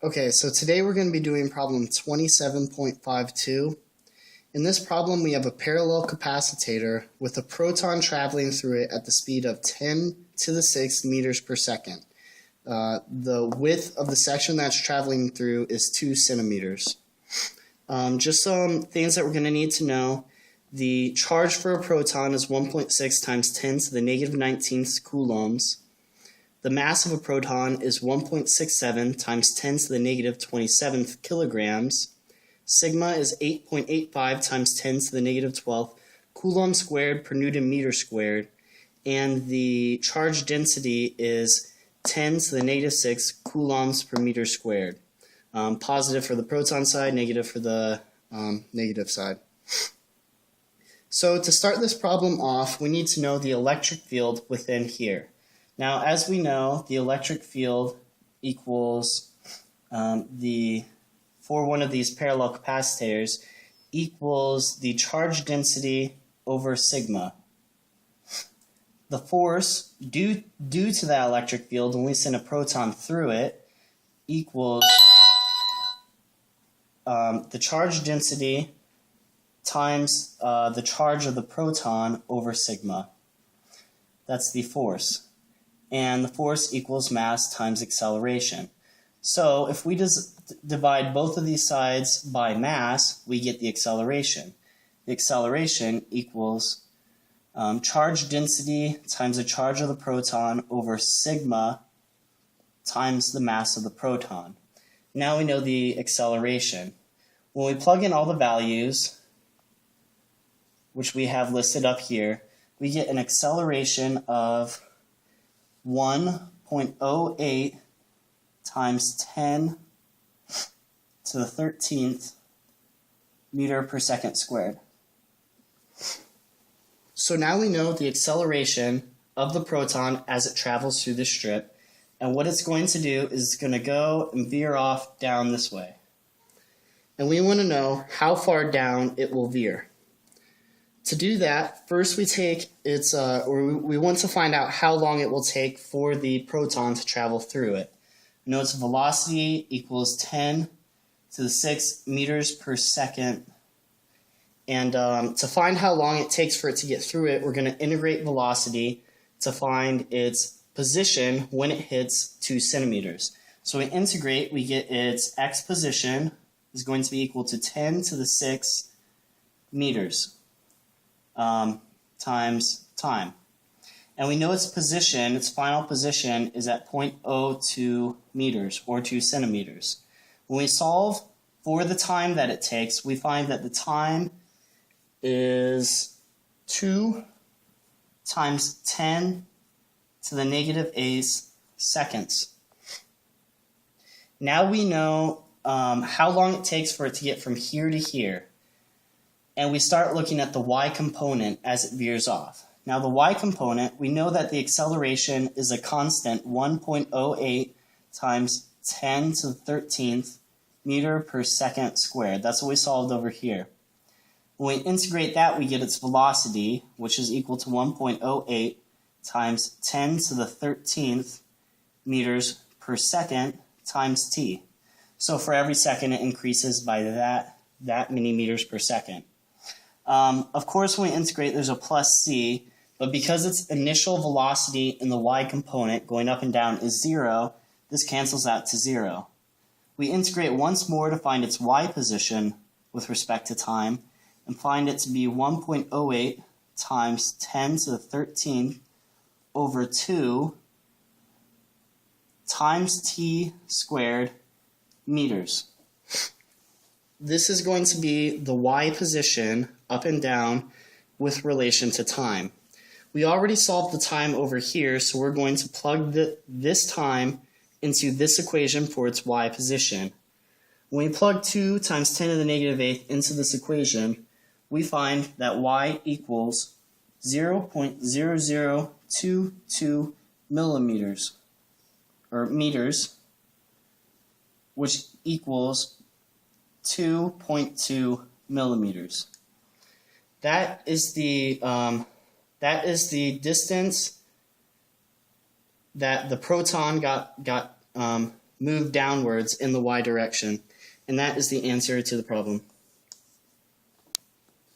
Okay, so today we're going to be doing problem 27.52. In this problem, we have a parallel capacitor with a proton traveling through it at the speed of 10 to the 6 meters per second. The width of the section that's traveling through is 2 centimeters. Just some things that we're going to need to know. The charge for a proton is 1.6 times 10 to the negative 19th coulombs. The mass of a proton is 1.67 times 10 to the negative 27th kilograms. Sigma is 8.85 times 10 to the negative 12th coulomb squared per Newton meter squared. And the charge density is 10 to the negative 6 coulombs per meter squared. Positive for the proton side, negative for the negative side. So to start this problem off, we need to know the electric field within here. Now, as we know, the electric field equals for one of these parallel capacitors equals the charge density over sigma. The force due to that electric field when we send a proton through it equals the charge density times the charge of the proton over sigma. That's the force. And the force equals mass times acceleration. So if we just divide both of these sides by mass, we get the acceleration. The acceleration equals charge density times the charge of the proton over sigma times the mass of the proton. Now we know the acceleration. When we plug in all the values, which we have listed up here, we get an acceleration of 1.08 times 10 to the 13th meter per second squared. So now we know the acceleration of the proton as it travels through the strip, and what it's going to do is it's going to go and veer off down this way. And we want to know how far down it will veer. To do that, first we take we want to find out how long it will take for the proton to travel through it. Know its velocity equals 10 to the 6 meters per second. And to find how long it takes for it to get through it, we're going to integrate velocity to find its position when it hits 2 centimeters. So we integrate, we get its x position is going to be equal to 10 to the 6 meters. Times time. And we know its position, its final position, is at 0.02 meters or 2 centimeters. When we solve for the time that it takes, we find that the time is 2 times 10 to the negative 8 seconds. Now we know how long it takes for it to get from here to here. And we start looking at the y component as it veers off. Now the y component, we know that the acceleration is a constant 1.08 times 10 to the 13th meter per second squared. That's what we solved over here. When we integrate that, we get its velocity, which is equal to 1.08 times 10 to the 13th meters per second times t. So for every second, it increases by that many meters per second. Of course, when we integrate, there's a plus c, but because its initial velocity in the y component going up and down is 0, this cancels out to 0. We integrate once more to find its y position with respect to time, and find it to be 1.08 times 10 to the 13th over 2 times t squared meters. This is going to be the y position up and down with relation to time. We already solved the time over here, so we're going to plug this time into this equation for its y position. When we plug 2 times 10 to the negative 8th into this equation, we find that y equals 0.0022 millimeters, or meters, which equals 2.2 millimeters. That is the distance that the proton got move downwards in the y direction. And that is the answer to the problem.